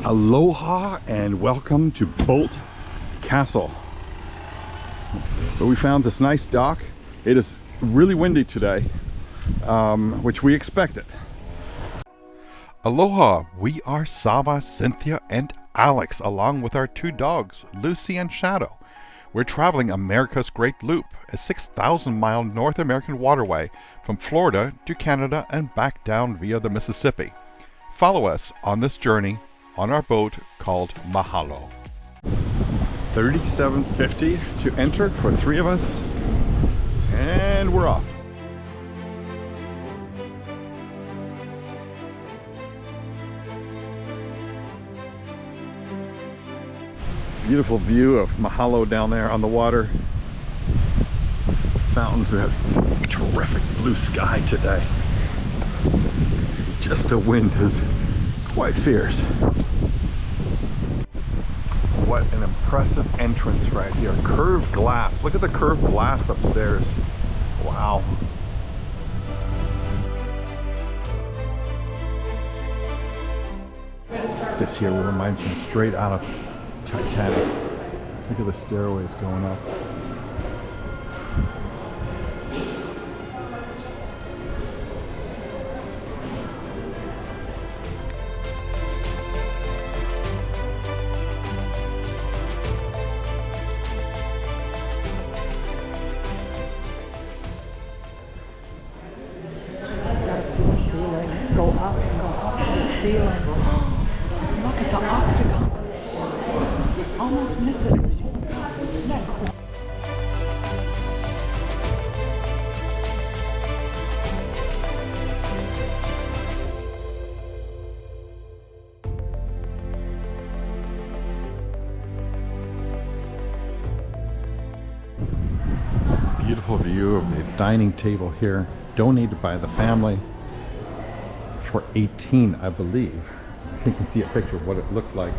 Aloha and welcome to Boldt Castle. So we found this nice dock. It is really windy today, which we expected. Aloha, we are Sava, Cynthia, and Alex, along with our two dogs, Lucy and Shadow. We're traveling America's Great Loop, a 6,000-mile North American waterway from Florida to Canada and back down via the Mississippi. Follow us on this journey on our boat called Mahalo. $37.50 to enter for 3 of us, and we're off. Beautiful view of Mahalo down there on the water. Fountains. We have terrific blue sky today. Just the wind is quite fierce. What an impressive entrance right here. Curved glass. Look at the curved glass upstairs. Wow. This here reminds me straight out of Titanic. Look at the stairways going up. Go up to the ceiling. Look at the octagon. Almost missed it. Isn't that cool? Beautiful view of the dining table here, donated by the family for 18, I believe. You can see a picture of what it looked like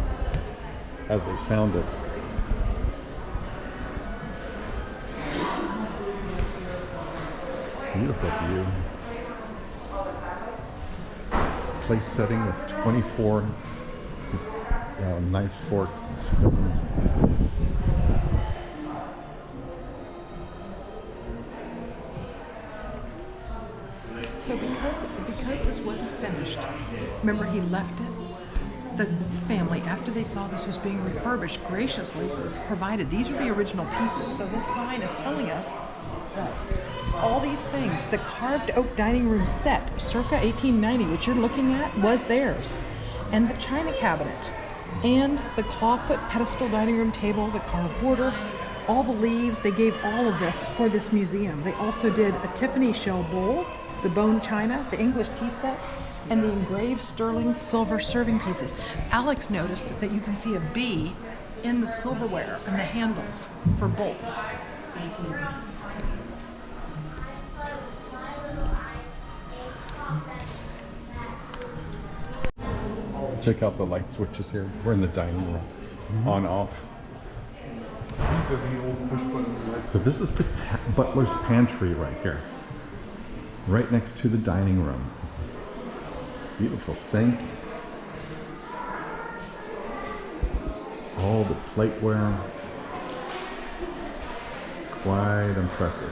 as they found it. Beautiful view. Place setting with 24 knives, forks, and spoons. So because this wasn't finished, remember he left it? The family, after they saw this was being refurbished, graciously provided. These are the original pieces. So this sign is telling us that all these things, the carved oak dining room set, circa 1890, which you're looking at, was theirs. And the china cabinet, and the clawfoot pedestal dining room table, the carved border, all the leaves, they gave all of this for this museum. They also did a Tiffany shell bowl, the bone china, the English tea set, and the engraved sterling silver serving pieces. Alex noticed that you can see a bee in the silverware and the handles for Boldt. Check out the light switches here. We're in the dining room. On, off. These are the old push button lights. So this is the butler's pantry right here. Right next to the dining room. Beautiful sink. All the plateware. Quite impressive.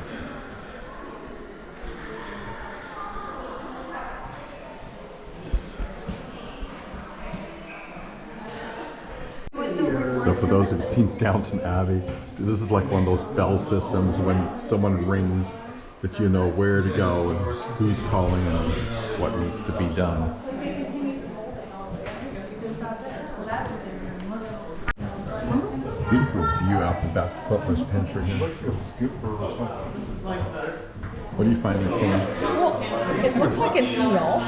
So for those who've seen Downton Abbey, this is like one of those bell systems when someone rings that you know where to go and who's calling and what needs to be done. Beautiful view out the butler's pantry here. Looks like a scooper or something. What are you finding, Sam? Well, it looks like an eel.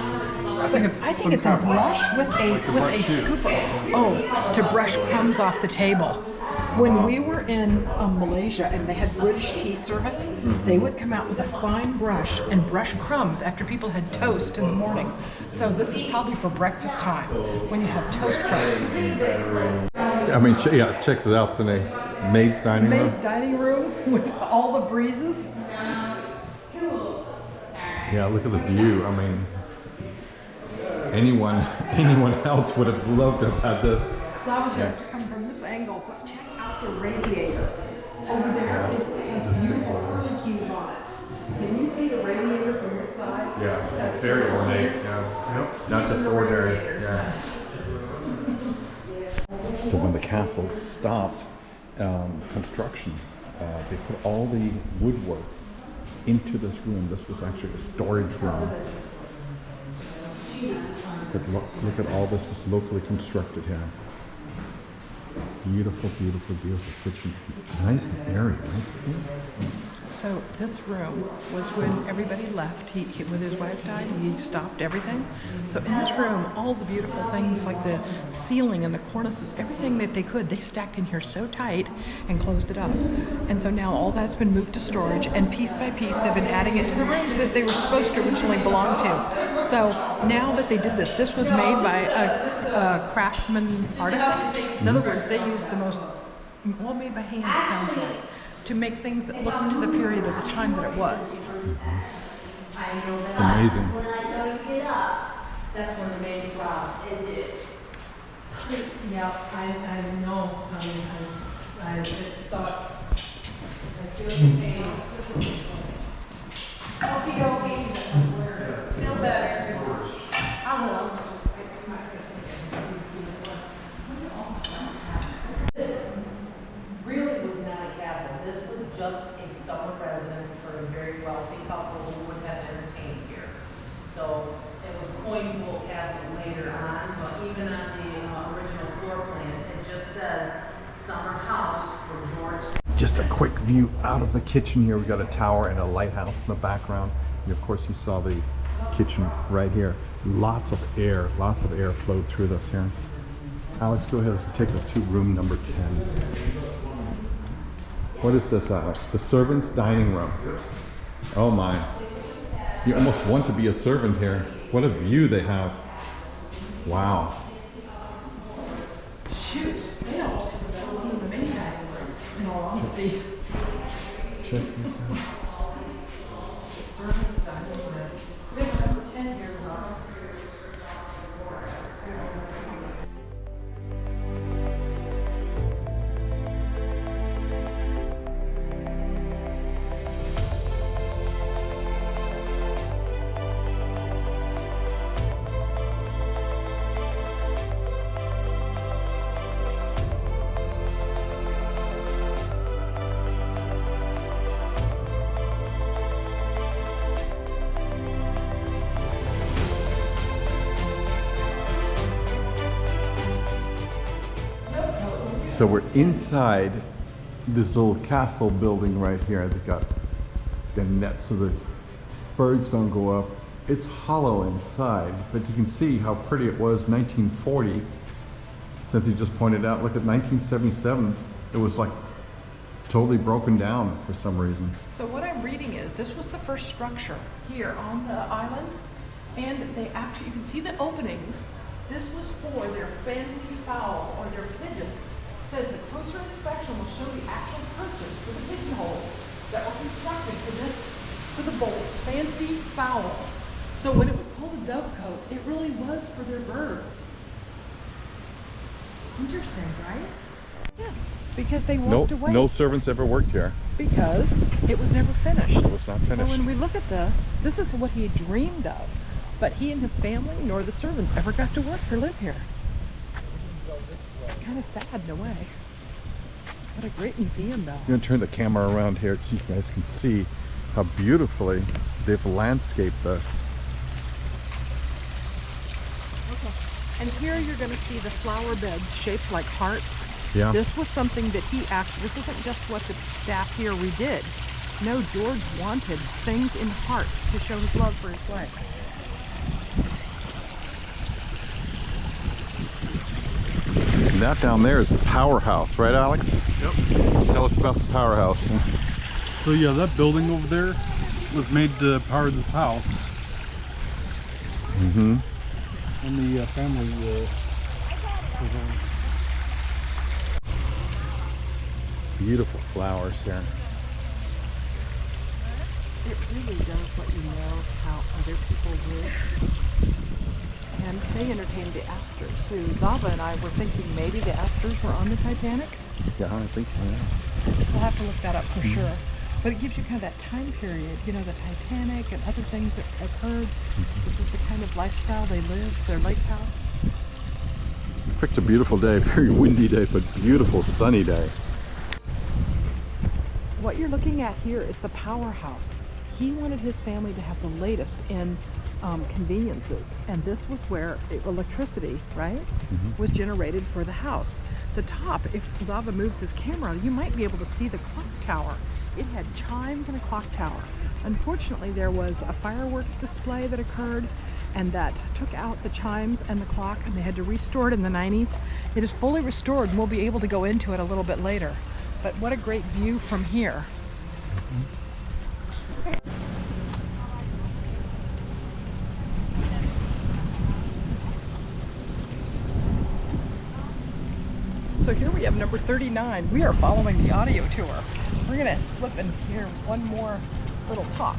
I think it's a brush with a scooper. Oh, to brush crumbs off the table. When we were in Malaysia and they had British tea service, they would come out with a fine brush and brush crumbs after people had toast in the morning. So this is probably for breakfast time when you have toast crumbs. I mean, yeah, check this out. It's in a maid's dining room. Maid's dining room with all the breezes. Yeah, look at the view. I mean, anyone else would have loved to have had this. So I was going to come from this angle, but check out the radiator. Over there has beautiful curlicues on it. Can you see the radiator from this side? Yeah, That's it's very ornate. gorgeous. Yeah. Yep. Not just ordinary. Yeah. So when the castle stopped construction, they put all the woodwork into this room. This was actually a storage room. But look at all this was locally constructed here. Beautiful, beautiful, beautiful kitchen. Nice and airy, right, Steve? So this room was when everybody left. He when his wife died, he stopped everything. So in this room, all the beautiful things like the ceiling and the cornices, everything that they could, they stacked in here so tight and closed it up. And so now all that's been moved to storage, and piece by piece they've been adding it to the rooms that they were supposed to originally belong to. So now that they did this, this was made by a craftsman artisan. In other words, they used the most, all made by hand, it sounds like, to make things that look to the period of the time that it was. It's amazing. When I go to get up, that's when the main problem. Yeah, I know. So I feel the pain. Okie dokie. Feel better. I will. Really was not a castle. This was just a summer residence for a very wealthy couple who would have entertained here. So it was coined Boldt Castle later on, but even on the original floor plans, it just says summer house for George. Just a quick view out of the kitchen here. We've got a tower and a lighthouse in the background. And of course you saw the kitchen right here. Lots of air flowed through this here. Alex, go ahead and take us to room number 10. What is this, Alex? The servants' dining room. Oh my. You almost want to be a servant here. What a view they have. Wow. Shoot, they all belong in the main dining room, in all honesty. Check this out. Servants' dining room. We have number 10 here, Rob. So we're inside this little castle building right here. They've got the net so the birds don't go up. It's hollow inside, but you can see how pretty it was 1940. Cynthia just pointed out, look at 1977. It was like totally broken down for some reason. So what I'm reading is this was the first structure here on the island, and they actually, you can see the openings. This was for their fancy fowl or their pigeons. It says the closer inspection will show the actual purchase for the pigeonholes that were constructed for the Boldt's fancy fowl. So when it was called a dovecote, it really was for their birds. Interesting, right? Yes, because they walked away. No servants ever worked here. Because it was never finished. It was not finished. So when we look at this is what he dreamed of. But he and his family, nor the servants, ever got to work or live here. It's kind of sad in a way. What a great museum, though. I'm going to turn the camera around here so you guys can see how beautifully they've landscaped this. Okay. And here you're going to see the flower beds shaped like hearts. Yeah. This was something that he actually, this isn't just what the staff here redid. No, George wanted things in hearts to show his love for his wife. And that down there is the powerhouse, right, Alex? Yep. Tell us about the powerhouse. So yeah, that building over there was made to power this house. Mm-hmm. And the family Beautiful flowers here. It really does let you know how other people live. and they entertained the Astors, who Zava and I were thinking maybe the Astors were on the Titanic. Yeah, I think so. Yeah. We'll have to look that up for sure. But it gives you kind of that time period, you know, the Titanic and other things that occurred. This is the kind of lifestyle they lived, their lake house. Picked a beautiful day, very windy day, but beautiful sunny day. What you're looking at here is the powerhouse. He wanted his family to have the latest in conveniences, and this was where electricity, right, was generated for the house. The top, if Zava moves his camera, you might be able to see the clock tower. It had chimes and a clock tower. Unfortunately, there was a fireworks display that occurred and that took out the chimes and the clock, and they had to restore it in the 90s. It is fully restored, and we'll be able to go into it a little bit later. But what a great view from here. So here we have number 39. We are following the audio tour. We're gonna slip in here one more little talk.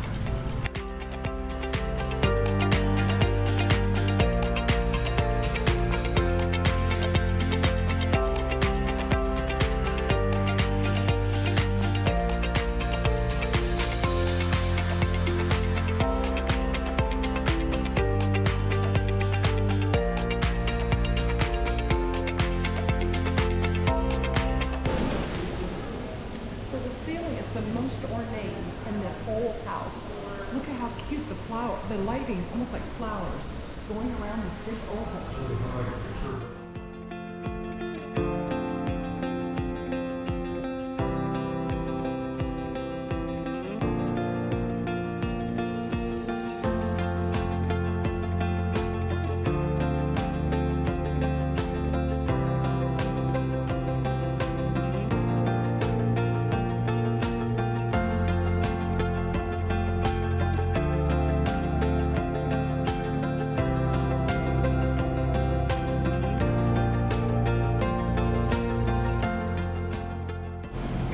The most ornate in this whole house. Look at how cute the flower, the lighting is almost like flowers going around this big oval.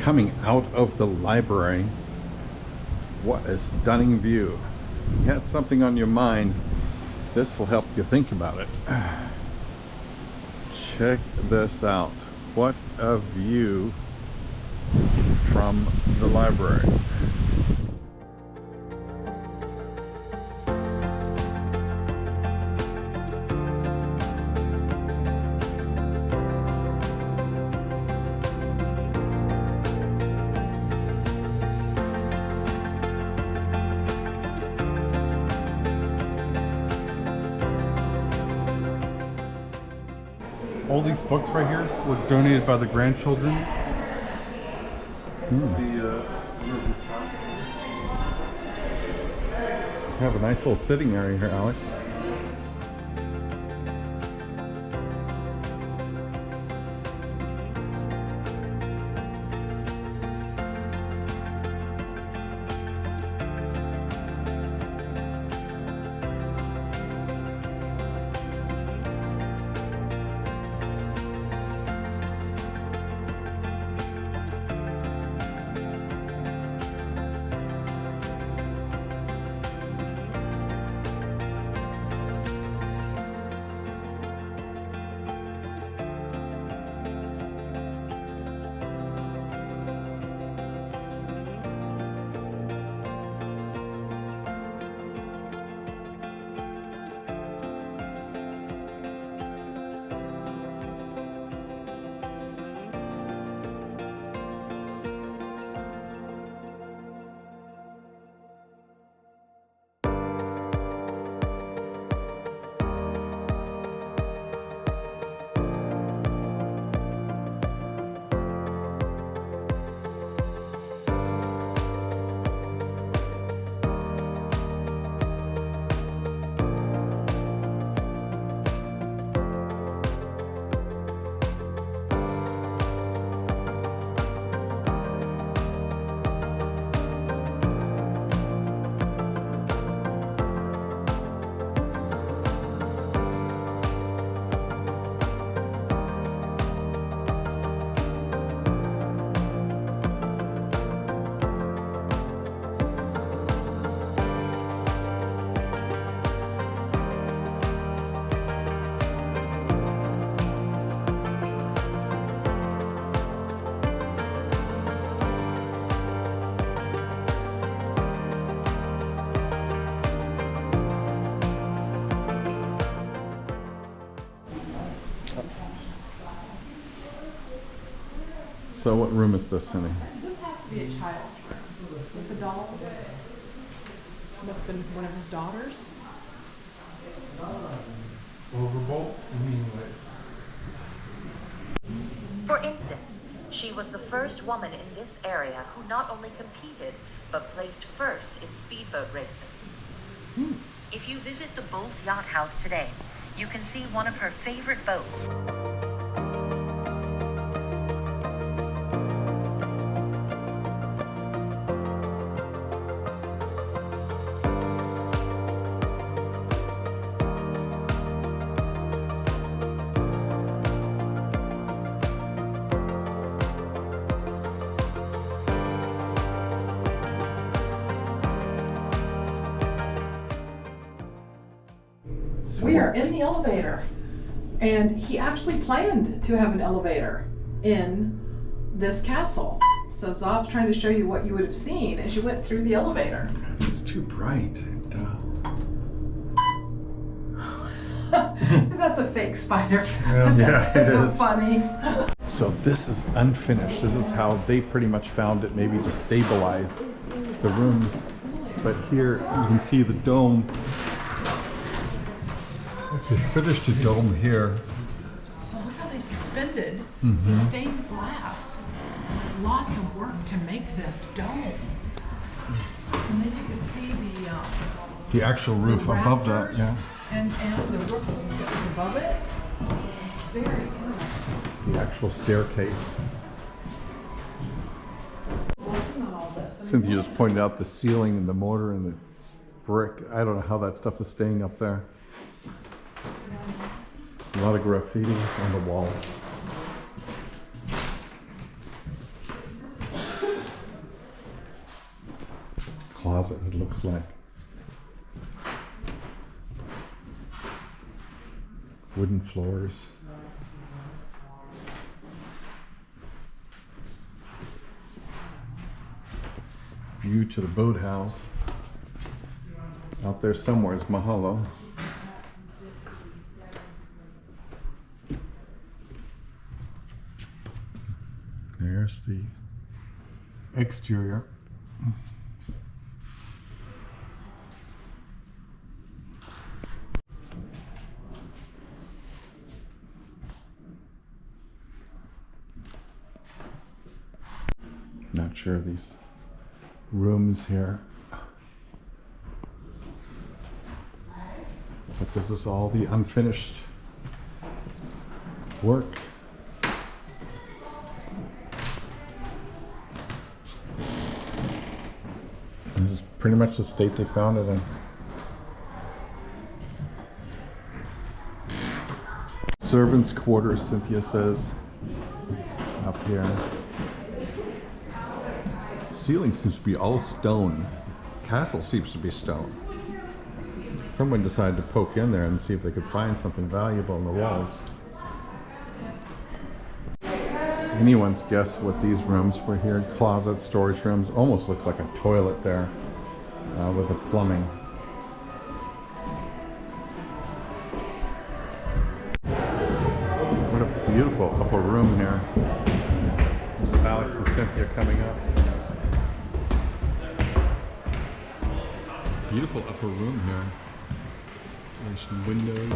Coming out of the library, what a stunning view. You had something on your mind, this will help you think about it. Check this out. What a view from the library. All these books right here were donated by the grandchildren. We have a nice little sitting area here, Alex. So what room is this, Cindy? This has to be a child's room with the dolls. Must have been one of his daughters. Over Boldt? I mean, For instance, she was the first woman in this area who not only competed, but placed first in speedboat races. If you visit the Boldt Yacht House today, you can see one of her favorite boats. We are in the elevator, and he actually planned to have an elevator in this castle. So Zav's trying to show you what you would have seen as you went through the elevator. I think it's too bright. That's a fake spider. Well, yeah, That's it so is. funny. So this is unfinished. This is how they pretty much found it, maybe to stabilize the rooms. But here you can see the dome. They finished the dome here. So look how they suspended the stained glass. Lots of work to make this dome. And then you can see The actual roof the above that, rafters yeah. and the roof that was above it. Very interesting. The actual staircase. Working on all this. Cynthia just pointed out the ceiling and the mortar and the brick. I don't know how that stuff is staying up there. A lot of graffiti on the walls. Closet, it looks like. Wooden floors. View to the boathouse. Out there somewhere is Mahalo. There's the exterior. Not sure of these rooms here. But this is all the unfinished work. This is pretty much the state they found it in. Servants' quarters, Cynthia says, up here. Ceiling seems to be all stone. Castle seems to be stone. Someone decided to poke in there and see if they could find something valuable in the walls. It's anyone's guess what these rooms were here. Closets, storage rooms. Almost looks like a toilet there with the plumbing. What a beautiful upper room here. Alex and Cynthia coming up. Beautiful upper room here. There's some windows.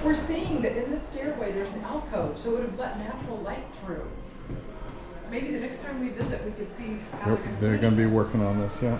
We're seeing that in the stairway there's an alcove, so it would have let natural light through. Maybe the next time we visit we could see how They're going to be working on this, yeah.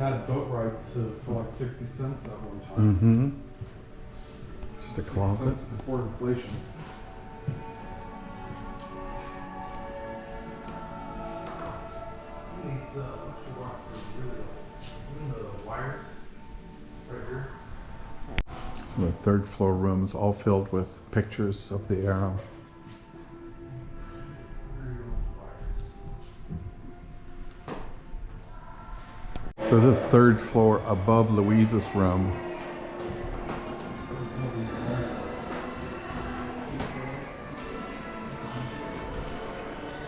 had boat rides for like 60 cents at one time. Mm-hmm. Just a 60 closet. cents before inflation. These electric boxes are really old. Even the wires right here. So the third floor room is all filled with pictures of the arrow. Very old wires. So the third floor above Louise's room.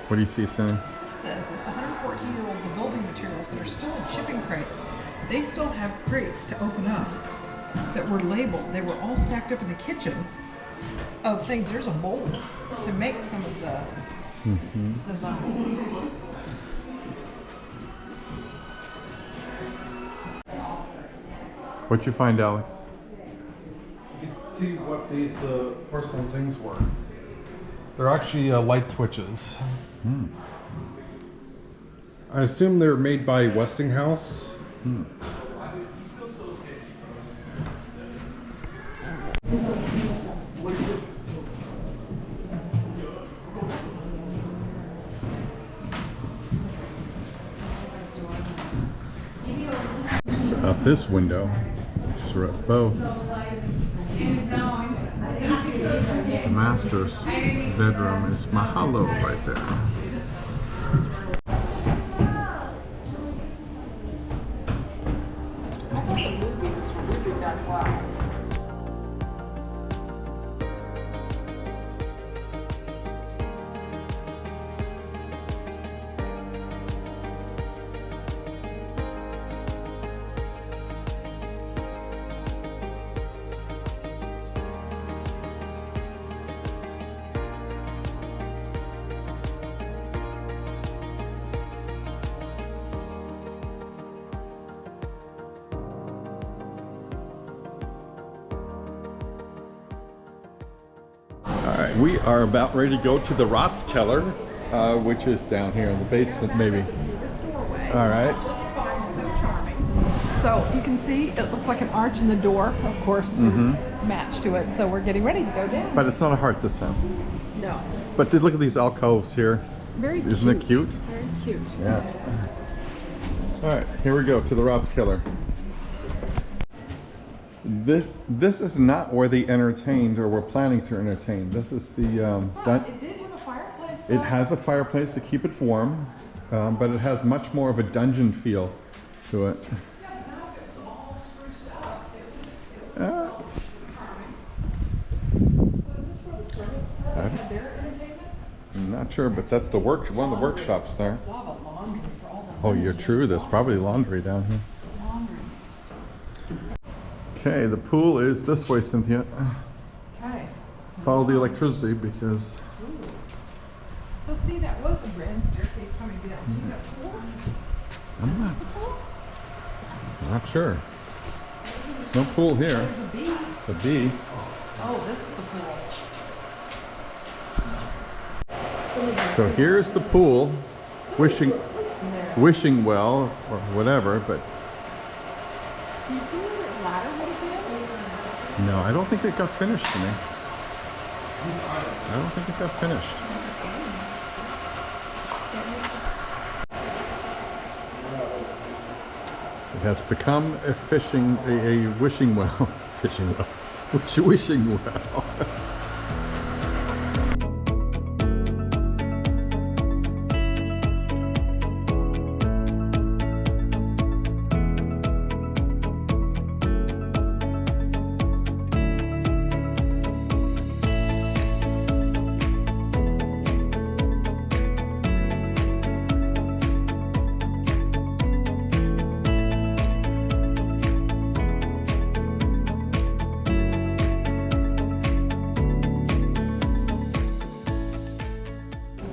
What do you see, Cindy? It says it's 114-year-old, the building materials that are still in shipping crates. They still have crates to open up that were labeled. They were all stacked up in the kitchen of things. There's a mold to make some of the designs. What'd you find, Alex? You can see what these porcelain things were. They're actually light switches. I assume they're made by Westinghouse. So out this window, which is right above the master's bedroom, is Mahalo right there. All right, we are about ready to go to the Ratskeller, which is down here in the basement, maybe. See this doorway. All right. Just fine, so charming. So you can see it looks like an arch in the door, of course, to match to it. So we're getting ready to go down. But it's not a heart this time. No, But look at these alcoves here. very cute. Isn't it cute? Very cute. Yeah. All right, here we go to the Ratskeller. This is not where they entertained or were planning to entertain. This is the But it did have a fireplace. it has a fireplace to keep it warm, but it has much more of a dungeon feel to it. It's all spruced up. Uh, So is this where the servants had their entertainment? I'm not sure, but that's the one of the workshops there. There's a lot of laundry for all the Oh, you're true. There's probably laundry down here. laundry. Okay, the pool is this way, Cynthia. Okay. Follow the electricity because So see, that was the grand staircase coming down. So you got four. I'm not sure. There's no pool here. There's a B. The B. Oh, this is the pool. So here's the pool, wishing well or whatever, but Do you see where the ladder would have been? no, I don't think it got finished to me. I don't think it got finished. It has become a wishing well, fishing well, wishing well.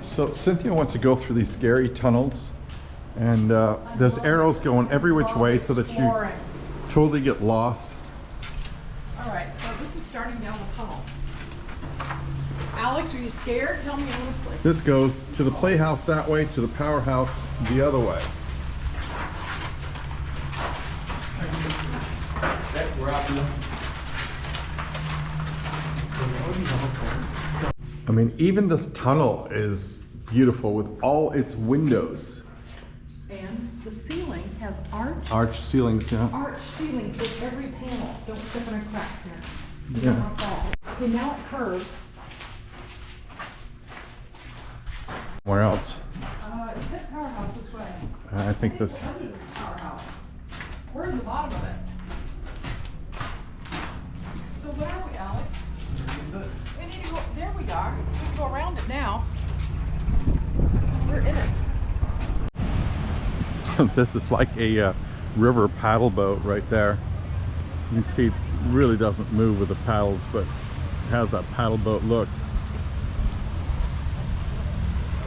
So Cynthia wants to go through these scary tunnels, and there's arrows going every which way so that you Exploring. totally get lost. All right, so this is starting down the tunnel. Alex, are you scared? Tell me honestly. This goes to the playhouse that way, to the powerhouse the other way. I mean, even this tunnel is beautiful with all its windows. And the ceiling has Arch ceilings, yeah. arch ceilings with every panel. Don't step in a crack here. You Yeah. don't wanna fall. Okay, now it curves. Where else? It's that powerhouse this way. I think this. Under the powerhouse. We're in the bottom of it. So where are we, Alex? We need to go, there we are. We can go around it now. We're in it. So this is like a river paddle boat right there. You can see it really doesn't move with the paddles, but it has that paddle boat look.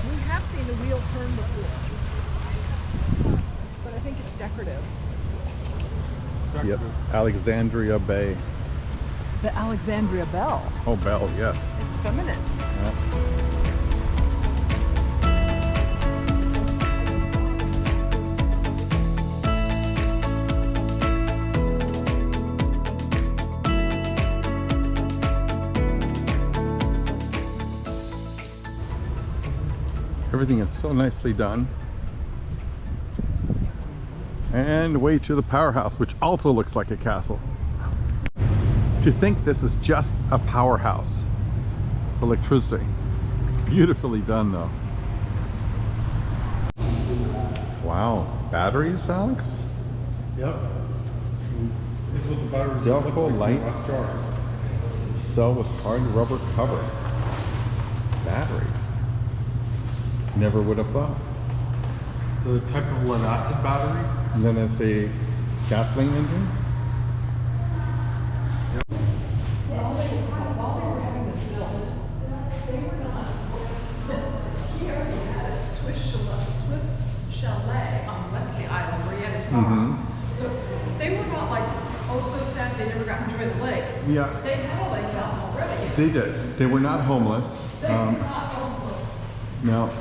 We have seen the wheel turn before. But I think it's decorative. Yep, Alexandria Bay. The Alexandria Bell. Oh, Bell, yes. It's feminine. Yeah. Everything is so nicely done. And away to the powerhouse, which also looks like a castle. To think this is just a powerhouse for electricity. Beautifully done though. Wow, batteries, Alex? Yep. This is what the batteries Delco look like in light. glass jars. Cell with hard rubber cover. Batteries. Never would have thought. It's a type of lead acid battery. And then it's a gasoline engine. While they were having this built, they were not. He already had a Swiss chalet on Wesley Island where he had his farm. So they were not like, oh, so sad they never got to enjoy the lake. Yeah, They had a lake house already. they did. They were not homeless. They were not homeless. No.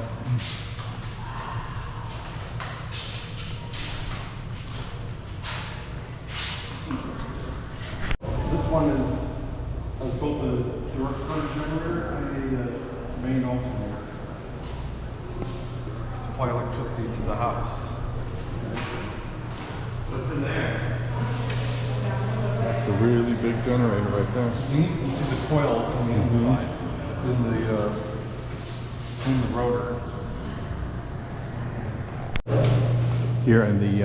This one has both a direct current generator and a main alternator. Supply electricity to the house. What's in there? That's a really big generator right there. You can see the coils on the inside. In the rotor. Here in the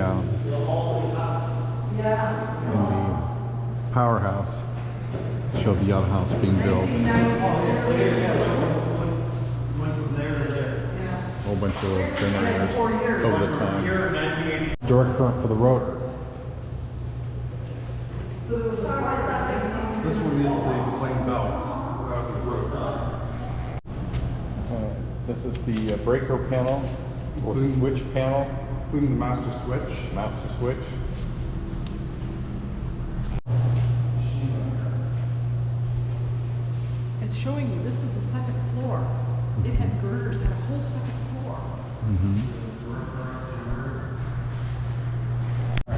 powerhouse, show the other house being built. A whole bunch of generators over the time. Direct current for the rotor. This one is the plain belt without the ropes. This is the breaker panel or switch panel, Including the master switch. master switch. It's showing you this is the second floor. It had girders, had a whole second floor.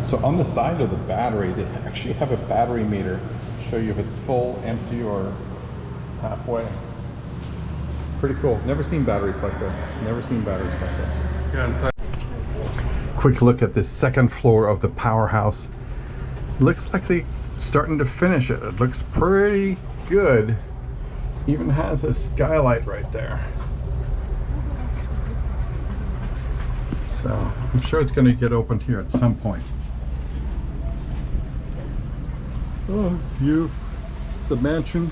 So on the side of the battery, they actually have a battery meter to show you if it's full, empty, or halfway. Pretty cool. Never seen batteries like this. Never seen batteries like this. Yeah, inside. Quick look at this second floor of the powerhouse. Looks like they're starting to finish it. It looks pretty good. Even has a skylight right there. So I'm sure it's going to get opened here at some point. Oh, view the mansion.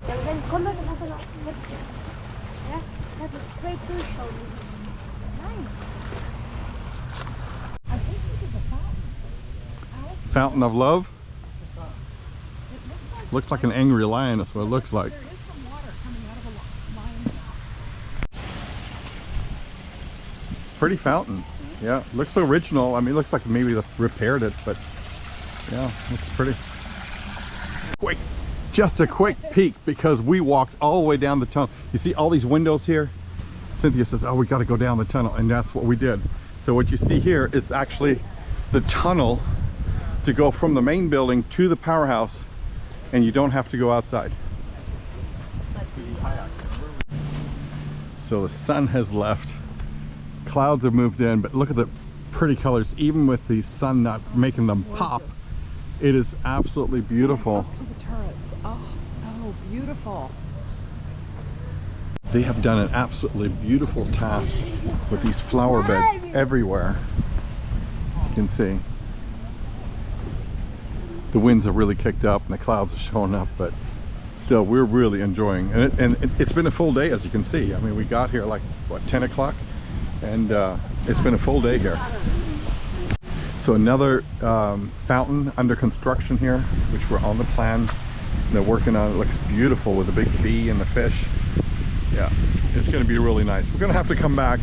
Then Conrad has a lot of this. Yeah, has a straight through show. This is nice. I think this is a fountain. Fountain of love. Looks like an angry lion. That's what it looks like. There is some water coming out of a lion's mouth. Pretty fountain. Yeah, looks original. I mean, it looks like maybe they repaired it, but yeah, looks pretty. Quick, just a quick peek because we walked all the way down the tunnel. You see all these windows here? Cynthia says, oh, we got to go down the tunnel, and that's what we did. So what you see here is actually the tunnel to go from the main building to the powerhouse, and you don't have to go outside. So the sun has left, clouds have moved in, but look at the pretty colors. Even with the sun not making them pop, it is absolutely beautiful. Up to the turrets. Oh, so beautiful. They have done an absolutely beautiful task with these flower beds everywhere, as you can see. The winds have really kicked up and the clouds are showing up, but still we're really enjoying it. And it's been a full day, as you can see. I mean, we got here like what, 10 o'clock, and it's been a full day here. So another fountain under construction here, which we're on the plans. They're working on it. It looks beautiful with the big bee and the fish. Yeah, it's going to be really nice. We're going to have to come back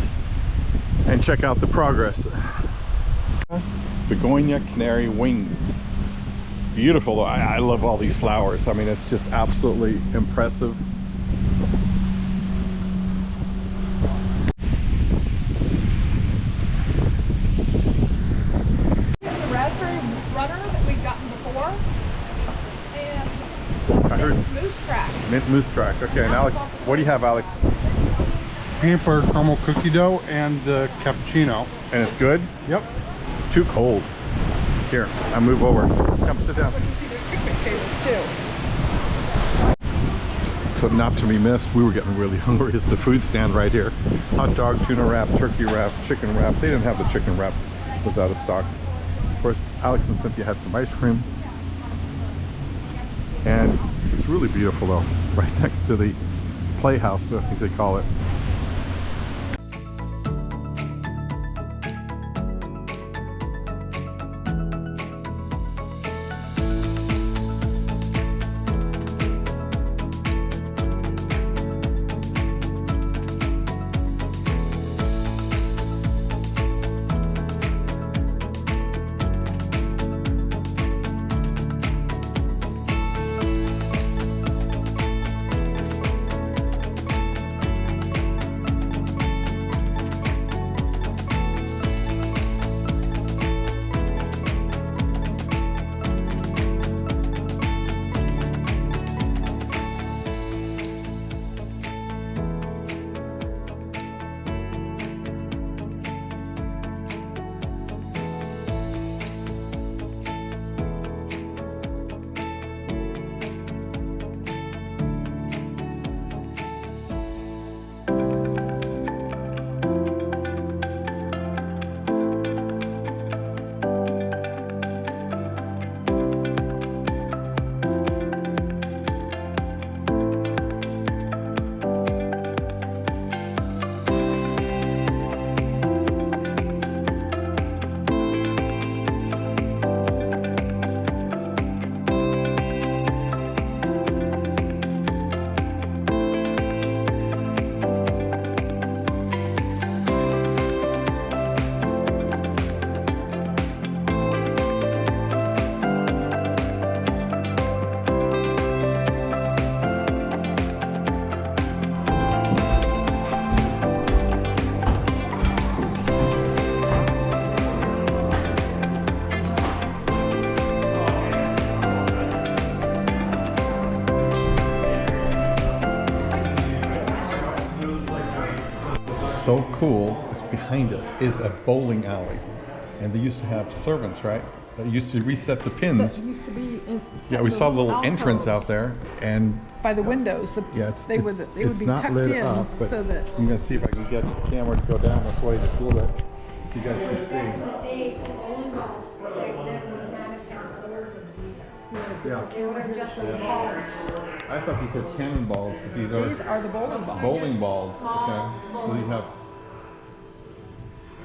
and check out the progress. Begonia canary wings. Beautiful. I love all these flowers. I mean, it's just absolutely impressive. The raspberry runner that we've gotten before, and I heard moose track. mint moose track. Okay, and Alex, what do you have, Alex? Peanut butter caramel cookie dough and cappuccino. And it's good? Yep. It's too cold. Here, I move over. Come sit down. But you see, there's picnic tables too. So not to be missed, we were getting really hungry. It's the food stand right here. Hot dog, tuna wrap, turkey wrap, chicken wrap. They didn't have the chicken wrap. It was out of stock. Of course, Alex and Cynthia had some ice cream. And it's really beautiful though, right next to the playhouse, I think they call it. So cool, it's behind us is a bowling alley, and they used to have servants, right? That used to reset the pins. That used to be in Yeah, we saw the little entrance out alcoves there, and by the windows. yeah, They would be not tucked lit in up, but so that I'm gonna see if I can get the camera to go down this way just a little bit, so you guys can see. Yeah. I thought these were cannonballs, but these are the bowling balls. bowling balls. Okay, so you have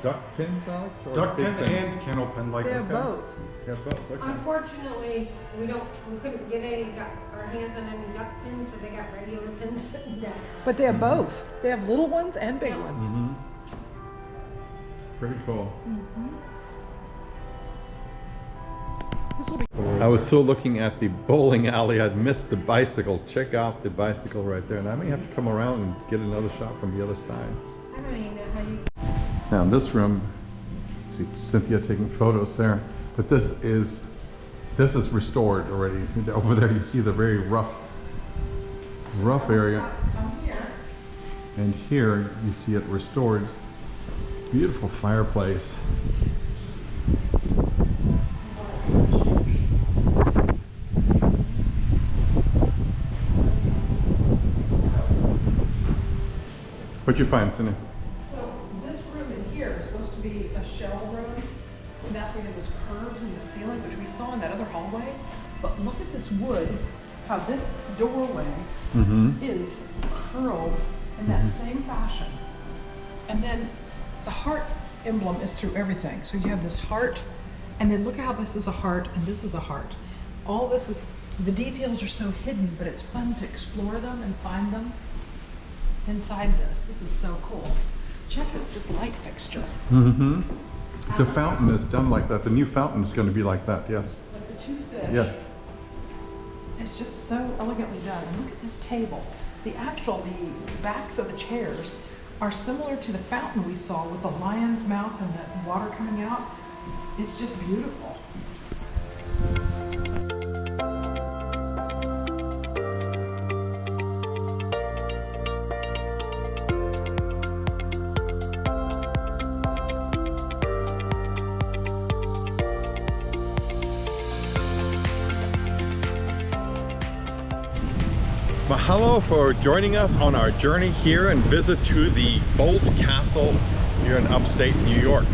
duck pins, Alex? Or Duck big pen pins? and kennel pen, like They have both. You have both. Okay. Unfortunately, we couldn't get our hands on any duck pins, so they got regular pins sitting down. But they have both. They have little ones and big ones. Mm-hmm. Pretty cool. This will be I was so looking at the bowling alley, I'd missed the bicycle. Check out the bicycle right there. And I may have to come around and get another shot from the other side. I don't even know how you. Now in this room, See Cynthia taking photos there. But this is restored already. Over there you see the very rough area. Come here. And here you see it restored. Beautiful fireplace. What'd you find, Cindy? So this room in here is supposed to be a shell room, and that's where there was curves in the ceiling, which we saw in that other hallway. But look at this wood, how this doorway is curled in that same fashion. And then the heart emblem is through everything. So you have this heart, and then look how this is a heart and this is a heart. All this is, the details are so hidden, but it's fun to explore them and find them inside this. This is so cool. Check out this light fixture. The fountain is done like that. The new fountain is going to be like that, yes. With the two fish. Yes. It's just so elegantly done. And look at this table. The backs of the chairs are similar to the fountain we saw with the lion's mouth and the water coming out. It's just beautiful. Mahalo for joining us on our journey here and visit to the Boldt Castle here in upstate New York.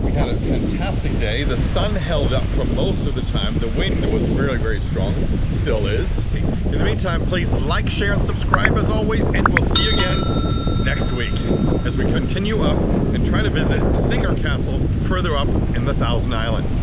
We had a fantastic day. The sun held up for most of the time. The wind was very, very strong, still is. In the meantime, please like, share, and subscribe as always, and we'll see you again next week as we continue up and try to visit Singer Castle further up in the Thousand Islands.